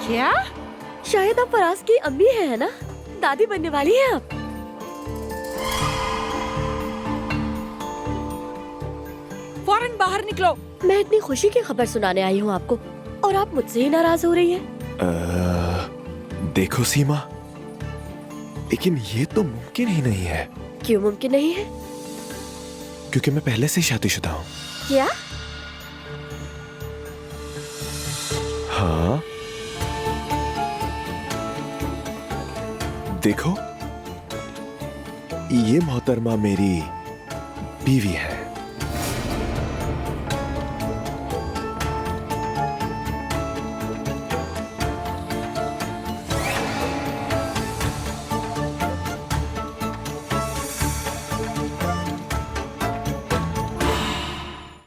क्या? शायद आप फराज की अम्मी है ना? दादी बनने वाली हैं आप। फौरन बाहर निकलो। मैं इतनी खुशी की खबर सुनाने आई हूँ आपको और आप मुझसे ही नाराज हो रही हैं। देखो सीमा, लेकिन ये तो मुमकिन ही नहीं है। क्यों मुमकिन नहीं है? क्योंकि मैं पहले से शादीशुदा हूँ। क्या? हाँ, देखो, ये मोहतरमा मेरी बीवी है।